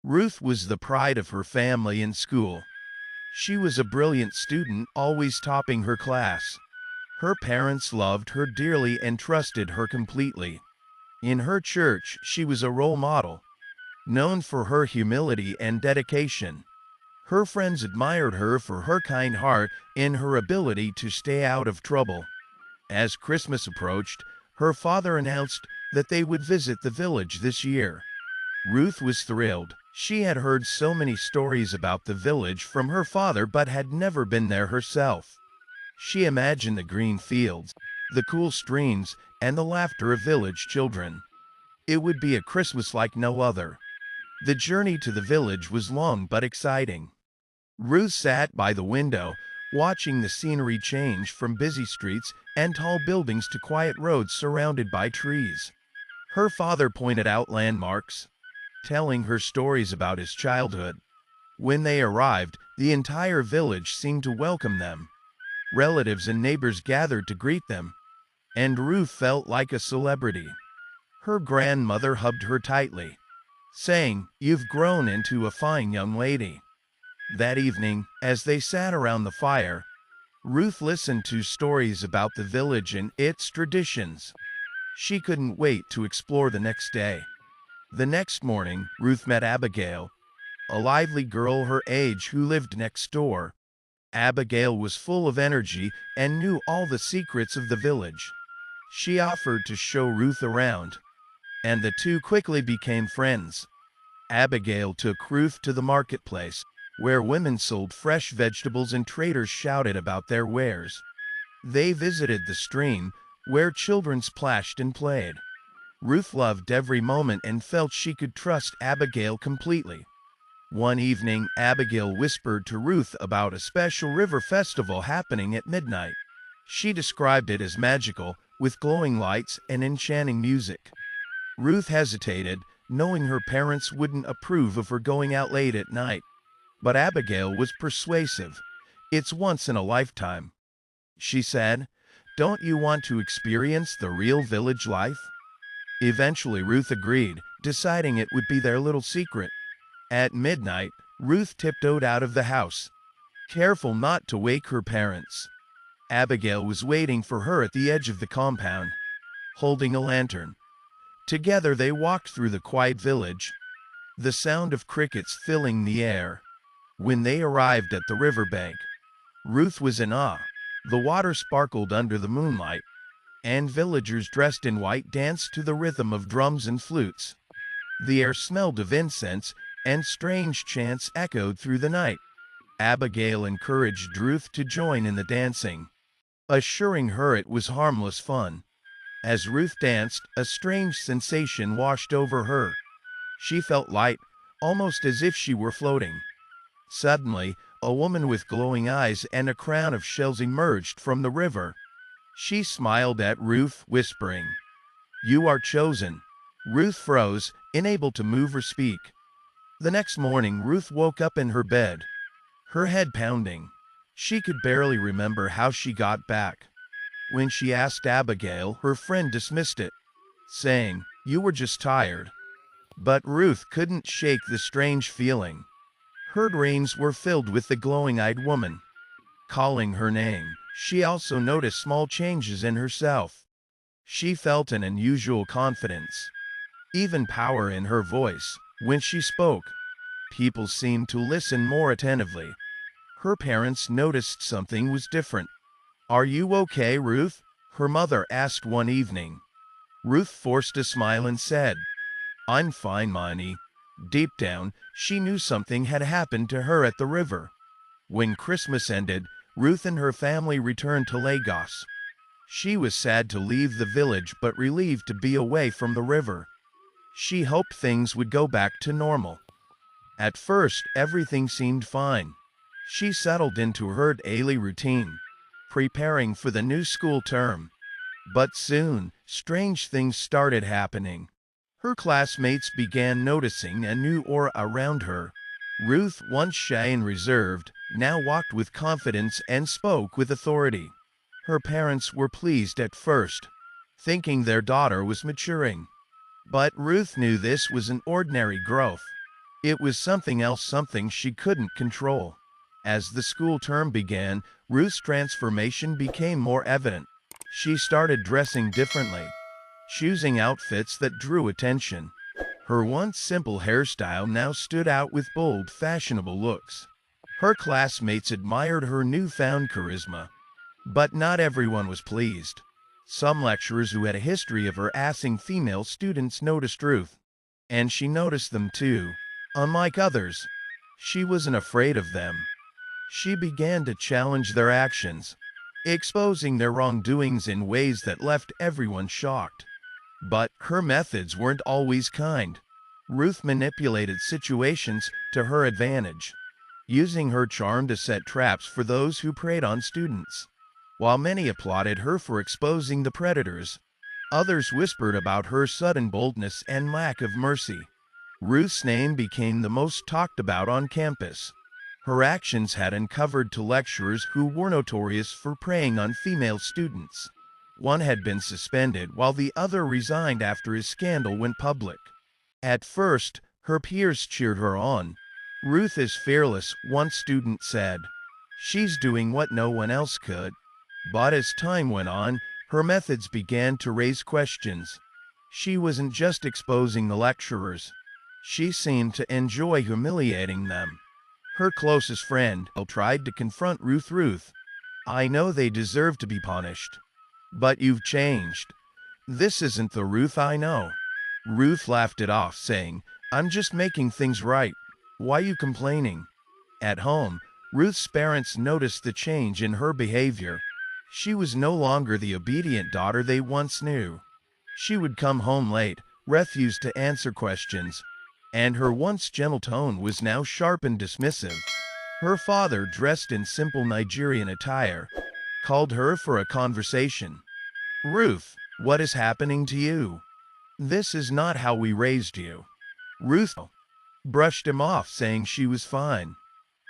Ruth was the pride of her family and school. She was a brilliant student, always topping her class. Her parents loved her dearly and trusted her completely. In her church, she was a role model, known for her humility and dedication. Her friends admired her for her kind heart and her ability to stay out of trouble. As Christmas approached, her father announced that they would visit the village this year. Ruth was thrilled. She had heard so many stories about the village from her father but had never been there herself. She imagined the green fields, the cool streams, and the laughter of village children. It would be a Christmas like no other. The journey to the village was long but exciting. Ruth sat by the window, watching the scenery change from busy streets and tall buildings to quiet roads surrounded by trees. Her father pointed out landmarks, telling her stories about his childhood. When they arrived, the entire village seemed to welcome them. Relatives and neighbors gathered to greet them, and Ruth felt like a celebrity. Her grandmother hugged her tightly, saying, "You've grown into a fine young lady." That evening, as they sat around the fire, Ruth listened to stories about the village and its traditions. She couldn't wait to explore the next day. The next morning, Ruth met Abigail, a lively girl her age who lived next door. Abigail was full of energy and knew all the secrets of the village. She offered to show Ruth around, and the two quickly became friends. Abigail took Ruth to the marketplace, where women sold fresh vegetables and traders shouted about their wares. They visited the stream, where children splashed and played. Ruth loved every moment and felt she could trust Abigail completely. One evening, Abigail whispered to Ruth about a special river festival happening at midnight. She described it as magical, with glowing lights and enchanting music. Ruth hesitated, knowing her parents wouldn't approve of her going out late at night. But Abigail was persuasive. "It's once in a lifetime," she said. "Don't you want to experience the real village life?" Eventually Ruth agreed, deciding it would be their little secret. At midnight, Ruth tiptoed out of the house, careful not to wake her parents. Abigail was waiting for her at the edge of the compound, holding a lantern. Together they walked through the quiet village, the sound of crickets filling the air. When they arrived at the riverbank, Ruth was in awe. The water sparkled under the moonlight, and villagers dressed in white danced to the rhythm of drums and flutes. The air smelled of incense, and strange chants echoed through the night. Abigail encouraged Ruth to join in the dancing, assuring her it was harmless fun. As Ruth danced, a strange sensation washed over her. She felt light, almost as if she were floating. Suddenly, a woman with glowing eyes and a crown of shells emerged from the river. She smiled at Ruth, whispering, "You are chosen." Ruth froze, unable to move or speak. The next morning, Ruth woke up in her bed, her head pounding. She could barely remember how she got back. When she asked Abigail, her friend dismissed it, saying, "You were just tired." But Ruth couldn't shake the strange feeling. Her dreams were filled with the glowing-eyed woman, calling her name. She also noticed small changes in herself. She felt an unusual confidence, even power in her voice. When she spoke, people seemed to listen more attentively. Her parents noticed something was different. "Are you okay, Ruth?" her mother asked one evening. Ruth forced a smile and said, "I'm fine, Mommy." Deep down, she knew something had happened to her at the river. When Christmas ended, Ruth and her family returned to Lagos. She was sad to leave the village but relieved to be away from the river. She hoped things would go back to normal. At first, everything seemed fine. She settled into her daily routine, preparing for the new school term. But soon, strange things started happening. Her classmates began noticing a new aura around her. Ruth, once shy and reserved, now walked with confidence and spoke with authority. Her parents were pleased at first, thinking their daughter was maturing. But Ruth knew this was an ordinary growth. It was something else, something she couldn't control. As the school term began, Ruth's transformation became more evident. She started dressing differently, choosing outfits that drew attention. Her once simple hairstyle now stood out with bold, fashionable looks. Her classmates admired her newfound charisma. But not everyone was pleased. Some lecturers who had a history of harassing female students noticed Ruth, and she noticed them too. Unlike others, she wasn't afraid of them. She began to challenge their actions, exposing their wrongdoings in ways that left everyone shocked. But her methods weren't always kind. Ruth manipulated situations to her advantage, using her charm to set traps for those who preyed on students. While many applauded her for exposing the predators, others whispered about her sudden boldness and lack of mercy. Ruth's name became the most talked about on campus. Her actions had uncovered to lecturers who were notorious for preying on female students. One had been suspended while the other resigned after his scandal went public. At first, her peers cheered her on. "Ruth is fearless," one student said. "She's doing what no one else could." But as time went on, her methods began to raise questions. She wasn't just exposing the lecturers. She seemed to enjoy humiliating them. Her closest friend tried to confront Ruth. "Ruth, I know they deserve to be punished. But you've changed. This isn't the Ruth I know." Ruth laughed it off, saying, "I'm just making things right. Why you complaining?" At home, Ruth's parents noticed the change in her behavior. She was no longer the obedient daughter they once knew. She would come home late, refuse to answer questions, and her once gentle tone was now sharp and dismissive. Her father, dressed in simple Nigerian attire, called her for a conversation. "Ruth, what is happening to you? This is not how we raised you." Ruth brushed him off, saying she was fine.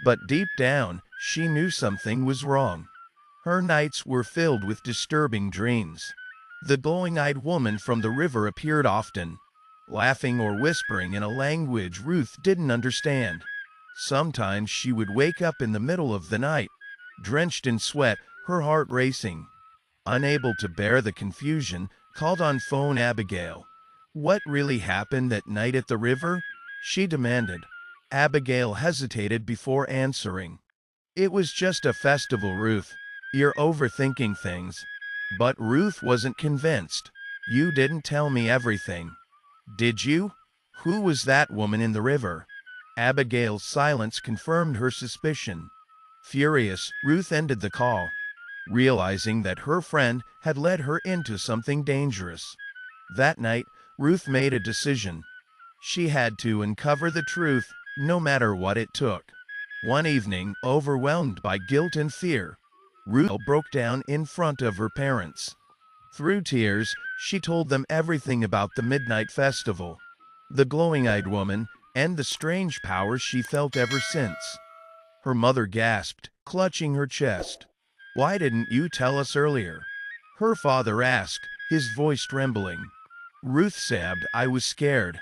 But deep down, she knew something was wrong. Her nights were filled with disturbing dreams. The glowing-eyed woman from the river appeared often, laughing or whispering in a language Ruth didn't understand. Sometimes she would wake up in the middle of the night, drenched in sweat, her heart racing. Unable to bear the confusion, called on phone Abigail. "What really happened that night at the river?" she demanded. Abigail hesitated before answering. "It was just a festival, Ruth. You're overthinking things." But Ruth wasn't convinced. "You didn't tell me everything. Did you? Who was that woman in the river?" Abigail's silence confirmed her suspicion. Furious, Ruth ended the call, realizing that her friend had led her into something dangerous. That night, Ruth made a decision. She had to uncover the truth, no matter what it took. One evening, overwhelmed by guilt and fear, Ruth broke down in front of her parents. Through tears, she told them everything about the midnight festival, the glowing-eyed woman, and the strange power she felt ever since. Her mother gasped, clutching her chest. "Why didn't you tell us earlier?" her father asked, his voice trembling. Ruth sobbed, "I was scared.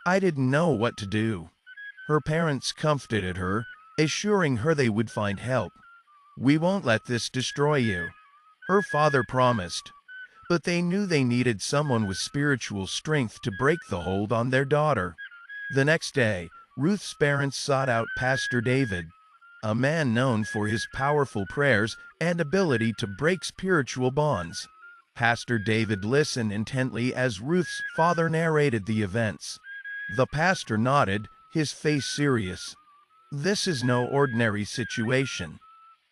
I didn't know what to do." Her parents comforted her, assuring her they would find help. "We won't let this destroy you," her father promised. But they knew they needed someone with spiritual strength to break the hold on their daughter. The next day, Ruth's parents sought out Pastor David, a man known for his powerful prayers and ability to break spiritual bonds. Pastor David listened intently as Ruth's father narrated the events. The pastor nodded, his face serious. "This is no ordinary situation,"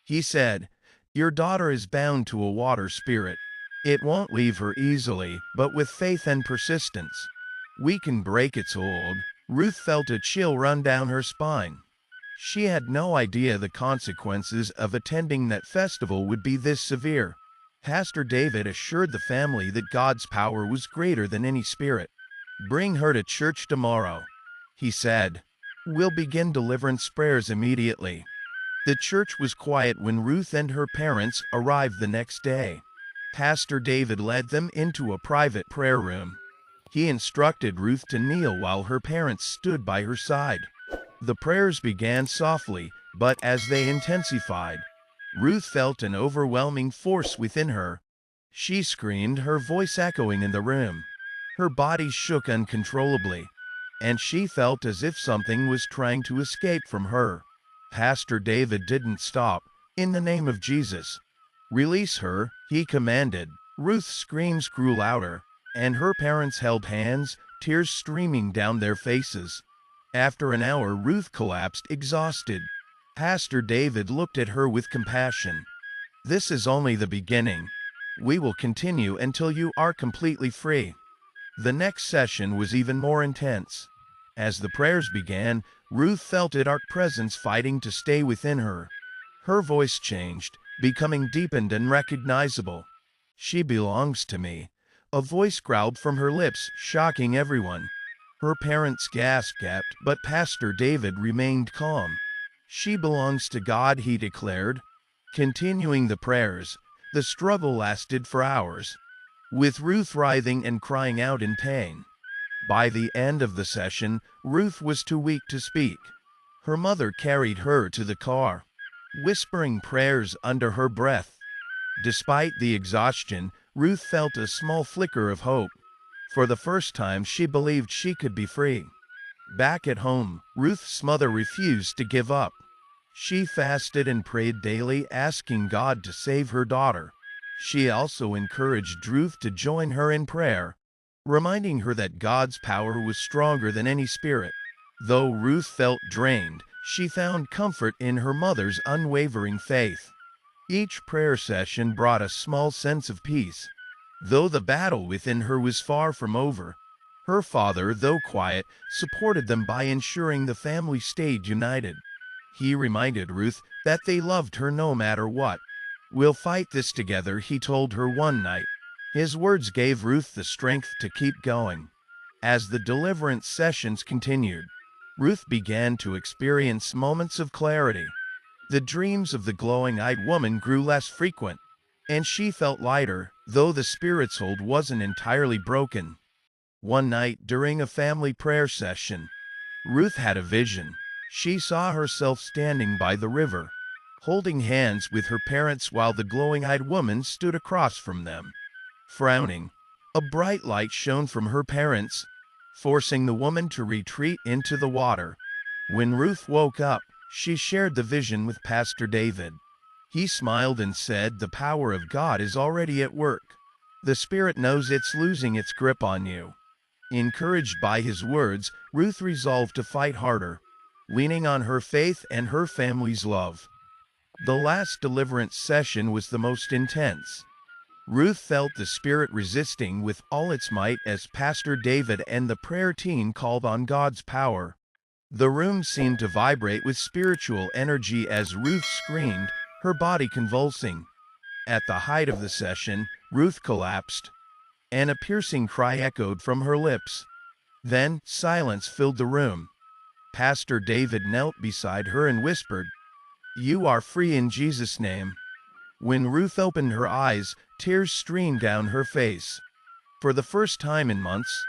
he said. "Your daughter is bound to a water spirit. It won't leave her easily, but with faith and persistence, we can break its hold." Ruth felt a chill run down her spine. She had no idea the consequences of attending that festival would be this severe. Pastor David assured the family that God's power was greater than any spirit. "Bring her to church tomorrow," he said. "We'll begin deliverance prayers immediately." The church was quiet when Ruth and her parents arrived the next day. Pastor David led them into a private prayer room. He instructed Ruth to kneel while her parents stood by her side. The prayers began softly, but as they intensified, Ruth felt an overwhelming force within her. She screamed, her voice echoing in the room. Her body shook uncontrollably, and she felt as if something was trying to escape from her. Pastor David didn't stop. "In the name of Jesus, release her," he commanded. Ruth's screams grew louder, and her parents held hands, tears streaming down their faces. After an hour, Ruth collapsed, exhausted. Pastor David looked at her with compassion. "This is only the beginning. We will continue until you are completely free." The next session was even more intense. As the prayers began, Ruth felt a dark presence fighting to stay within her. Her voice changed, becoming deepened and recognizable. "She belongs to me," a voice growled from her lips, shocking everyone. Her parents gasped, but Pastor David remained calm. "She belongs to God," he declared. Continuing the prayers, the struggle lasted for hours, with Ruth writhing and crying out in pain. By the end of the session, Ruth was too weak to speak. Her mother carried her to the car, whispering prayers under her breath. Despite the exhaustion, Ruth felt a small flicker of hope. For the first time, she believed she could be free. Back at home, Ruth's mother refused to give up. She fasted and prayed daily, asking God to save her daughter. She also encouraged Ruth to join her in prayer, reminding her that God's power was stronger than any spirit. Though Ruth felt drained, she found comfort in her mother's unwavering faith. Each prayer session brought a small sense of peace. Though the battle within her was far from over, her father, though quiet, supported them by ensuring the family stayed united. He reminded Ruth that they loved her no matter what. "We'll fight this together," he told her one night. His words gave Ruth the strength to keep going. As the deliverance sessions continued, Ruth began to experience moments of clarity. The dreams of the glowing-eyed woman grew less frequent, and she felt lighter, though the spirit's hold wasn't entirely broken. One night, during a family prayer session, Ruth had a vision. She saw herself standing by the river, holding hands with her parents while the glowing-eyed woman stood across from them, frowning. A bright light shone from her parents, forcing the woman to retreat into the water. When Ruth woke up, she shared the vision with Pastor David. He smiled and said, "The power of God is already at work. The Spirit knows it's losing its grip on you." Encouraged by his words, Ruth resolved to fight harder, leaning on her faith and her family's love. The last deliverance session was the most intense. Ruth felt the Spirit resisting with all its might as Pastor David and the prayer team called on God's power. The room seemed to vibrate with spiritual energy as Ruth screamed, her body convulsing. At the height of the session, Ruth collapsed, and a piercing cry echoed from her lips. Then, silence filled the room. Pastor David knelt beside her and whispered, "You are free in Jesus' name." When Ruth opened her eyes, tears streamed down her face. For the first time in months,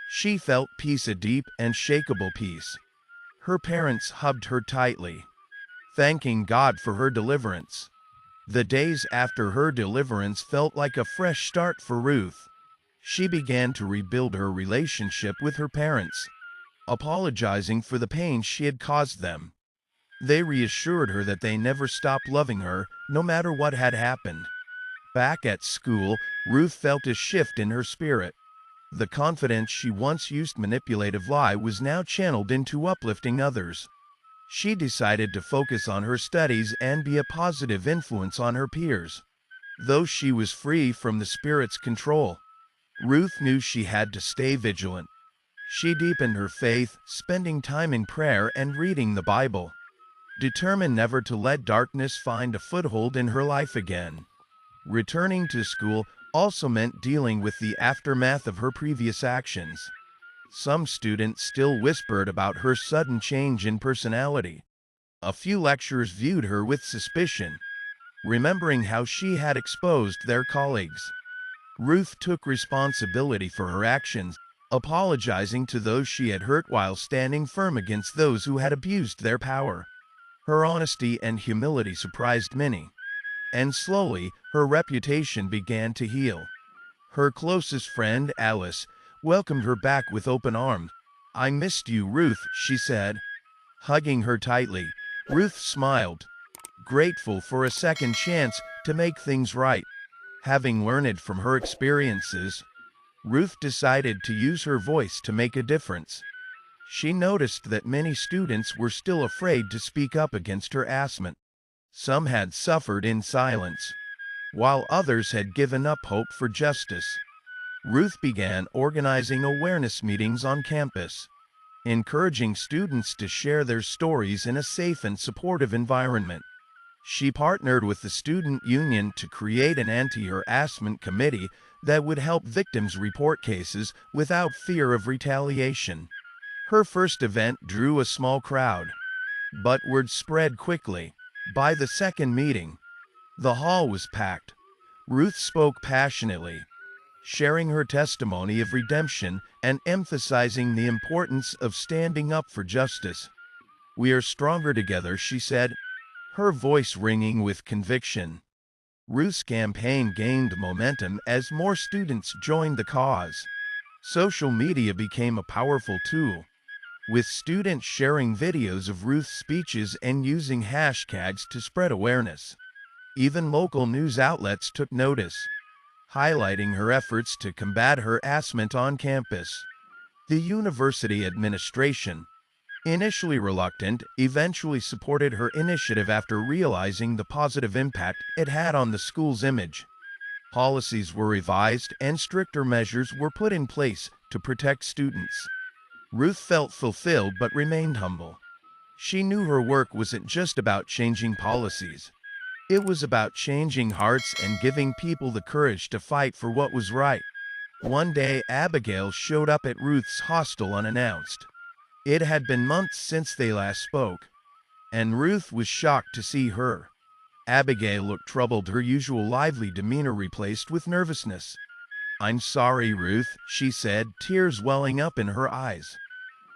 she felt peace, a deep and shakable peace. Her parents hugged her tightly, thanking God for her deliverance. The days after her deliverance felt like a fresh start for Ruth. She began to rebuild her relationship with her parents, apologizing for the pain she had caused them. They reassured her that they never stopped loving her, no matter what had happened. Back at school, Ruth felt a shift in her spirit. The confidence she once used to manipulative lie was now channeled into uplifting others. She decided to focus on her studies and be a positive influence on her peers. Though she was free from the Spirit's control, Ruth knew she had to stay vigilant. She deepened her faith, spending time in prayer and reading the Bible, determined never to let darkness find a foothold in her life again. Returning to school also meant dealing with the aftermath of her previous actions. Some students still whispered about her sudden change in personality. A few lecturers viewed her with suspicion, remembering how she had exposed their colleagues. Ruth took responsibility for her actions, apologizing to those she had hurt while standing firm against those who had abused their power. Her honesty and humility surprised many, and slowly her reputation began to heal. Her closest friend, Alice, welcomed her back with open arms. "I missed you, Ruth," she said. Hugging her tightly, Ruth smiled, grateful for a second chance to make things right. Having learned from her experiences, Ruth decided to use her voice to make a difference. She noticed that many students were still afraid to speak up against harassment. Some had suffered in silence, while others had given up hope for justice. Ruth began organizing awareness meetings on campus, encouraging students to share their stories in a safe and supportive environment. She partnered with the student union to create an anti-harassment committee that would help victims report cases without fear of retaliation. Her first event drew a small crowd, but word spread quickly. By the second meeting, the hall was packed. Ruth spoke passionately, sharing her testimony of redemption and emphasizing the importance of standing up for justice. "We are stronger together," she said, her voice ringing with conviction. Ruth's campaign gained momentum as more students joined the cause. Social media became a powerful tool, with students sharing videos of Ruth's speeches and using hashtags to spread awareness. Even local news outlets took notice, highlighting her efforts to combat harassment on campus. The university administration, initially reluctant, eventually supported her initiative after realizing the positive impact it had on the school's image. Policies were revised and stricter measures were put in place to protect students. Ruth felt fulfilled but remained humble. She knew her work wasn't just about changing policies. It was about changing hearts and giving people the courage to fight for what was right. One day, Abigail showed up at Ruth's hostel unannounced. It had been months since they last spoke, and Ruth was shocked to see her. Abigail looked troubled, her usual lively demeanor replaced with nervousness. "I'm sorry, Ruth," she said, tears welling up in her eyes.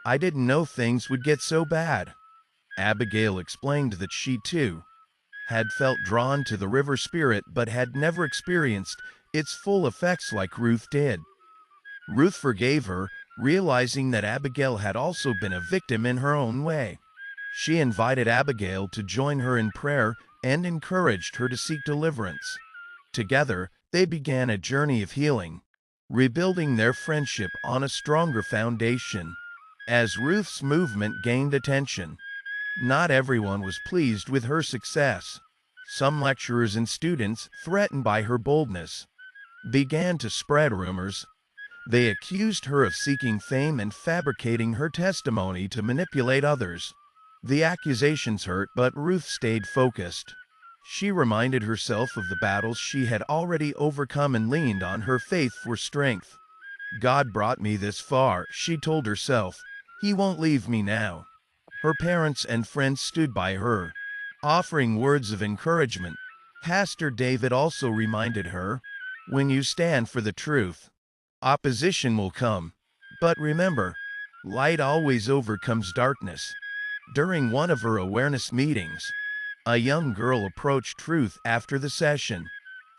"I didn't know things would get so bad." Abigail explained that she, too, had felt drawn to the river spirit but had never experienced its full effects like Ruth did. Ruth forgave her, realizing that Abigail had also been a victim in her own way. She invited Abigail to join her in prayer and encouraged her to seek deliverance. Together, they began a journey of healing, rebuilding their friendship on a stronger foundation. As Ruth's movement gained attention, not everyone was pleased with her success. Some lecturers and students, threatened by her boldness, began to spread rumors. They accused her of seeking fame and fabricating her testimony to manipulate others. The accusations hurt, but Ruth stayed focused. She reminded herself of the battles she had already overcome and leaned on her faith for strength. "God brought me this far," she told herself. "He won't leave me now." Her parents and friends stood by her, offering words of encouragement. Pastor David also reminded her, "When you stand for the truth, opposition will come. But remember, light always overcomes darkness." During one of her awareness meetings, a young girl approached Ruth after the session.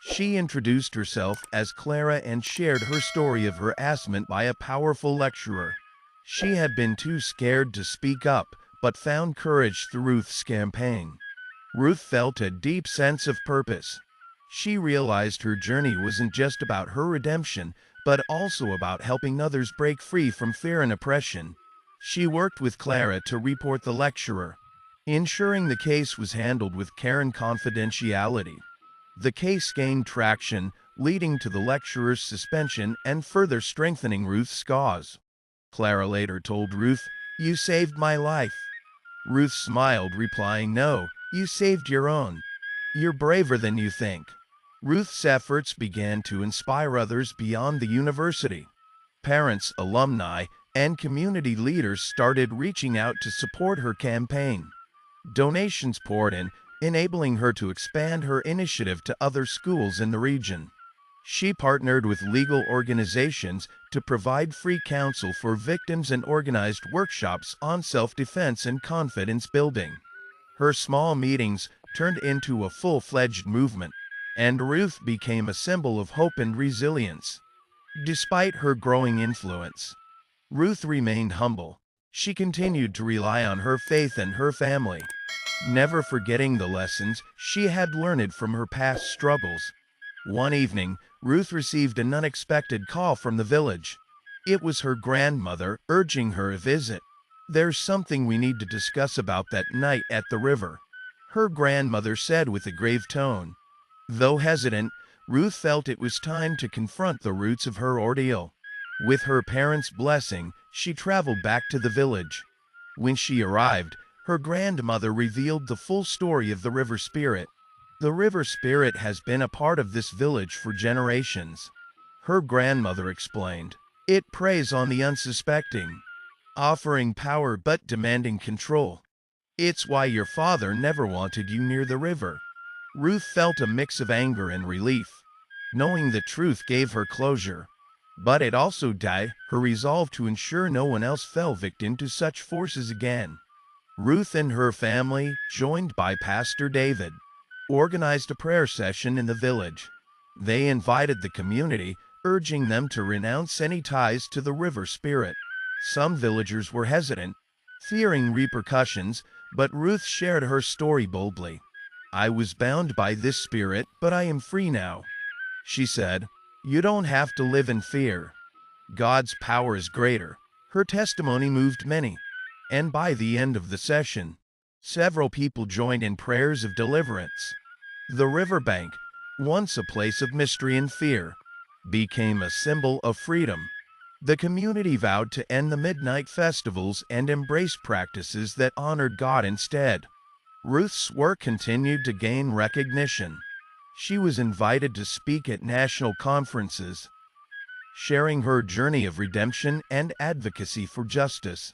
She introduced herself as Clara and shared her story of harassment by a powerful lecturer. She had been too scared to speak up, but found courage through Ruth's campaign. Ruth felt a deep sense of purpose. She realized her journey wasn't just about her redemption, but also about helping others break free from fear and oppression. She worked with Clara to report the lecturer, ensuring the case was handled with care and confidentiality. The case gained traction, leading to the lecturer's suspension and further strengthening Ruth's cause. Clara later told Ruth, "You saved my life." Ruth smiled, replying, "No, you saved your own. You're braver than you think." Ruth's efforts began to inspire others beyond the university. Parents, alumni, and community leaders started reaching out to support her campaign. Donations poured in, enabling her to expand her initiative to other schools in the region. She partnered with legal organizations to provide free counsel for victims and organized workshops on self-defense and confidence building. Her small meetings turned into a full-fledged movement, and Ruth became a symbol of hope and resilience. Despite her growing influence, Ruth remained humble. She continued to rely on her faith and her family, never forgetting the lessons she had learned from her past struggles. One evening, Ruth received an unexpected call from the village. It was her grandmother urging her a visit. "There's something we need to discuss about that night at the river," her grandmother said with a grave tone. Though hesitant, Ruth felt it was time to confront the roots of her ordeal. With her parents' blessing, she traveled back to the village. When she arrived, her grandmother revealed the full story of the river spirit. The river spirit has been a part of this village for generations, her grandmother explained. It preys on the unsuspecting, offering power but demanding control. It's why your father never wanted you near the river. Ruth felt a mix of anger and relief. Knowing the truth gave her closure, but it also died her resolve to ensure no one else fell victim to such forces again. Ruth and her family, joined by Pastor David, organized a prayer session in the village. They invited the community, urging them to renounce any ties to the river spirit. Some villagers were hesitant, fearing repercussions, but Ruth shared her story boldly. "I was bound by this spirit, but I am free now," she said. "You don't have to live in fear. God's power is greater." Her testimony moved many, and by the end of the session, several people joined in prayers of deliverance. The riverbank, once a place of mystery and fear, became a symbol of freedom. The community vowed to end the midnight festivals and embrace practices that honored God instead. Ruth's work continued to gain recognition. She was invited to speak at national conferences, sharing her journey of redemption and advocacy for justice.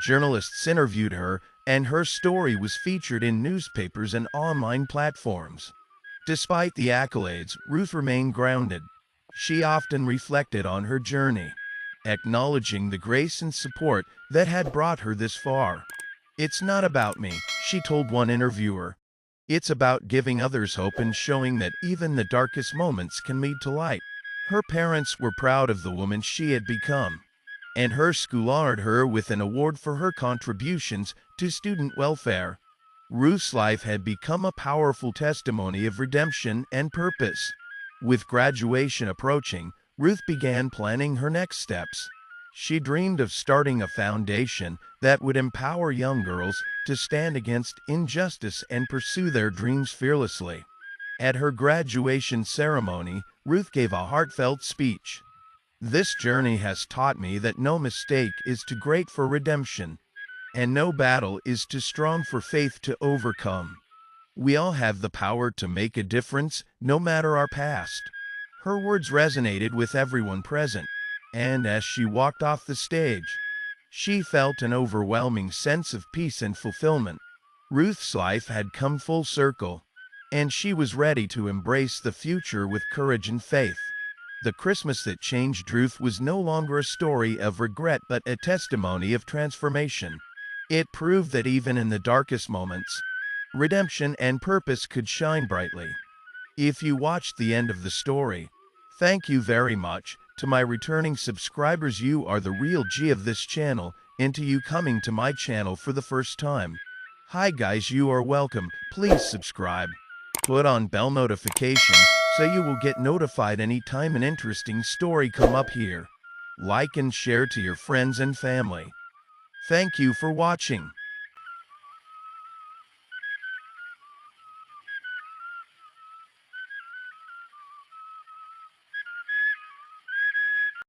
Journalists interviewed her, and her story was featured in newspapers and online platforms. Despite the accolades, Ruth remained grounded. She often reflected on her journey, acknowledging the grace and support that had brought her this far. "It's not about me," she told one interviewer. "It's about giving others hope and showing that even the darkest moments can lead to light." Her parents were proud of the woman she had become, and her school honored her with an award for her contributions to student welfare. Ruth's life had become a powerful testimony of redemption and purpose. With graduation approaching, Ruth began planning her next steps. She dreamed of starting a foundation that would empower young girls to stand against injustice and pursue their dreams fearlessly. At her graduation ceremony, Ruth gave a heartfelt speech. "This journey has taught me that no mistake is too great for redemption, and no battle is too strong for faith to overcome. We all have the power to make a difference, no matter our past." Her words resonated with everyone present, and as she walked off the stage, she felt an overwhelming sense of peace and fulfillment. Ruth's life had come full circle, and she was ready to embrace the future with courage and faith. The Christmas that changed Ruth was no longer a story of regret but a testimony of transformation. It proved that even in the darkest moments, redemption and purpose could shine brightly. If you watched the end of the story, thank you very much. To my returning subscribers, you are the real G of this channel, and to you coming to my channel for the first time, hi guys, you are welcome. Please subscribe. Put on bell notification so you will get notified anytime an interesting story come up here. Like and share to your friends and family. Thank you for watching.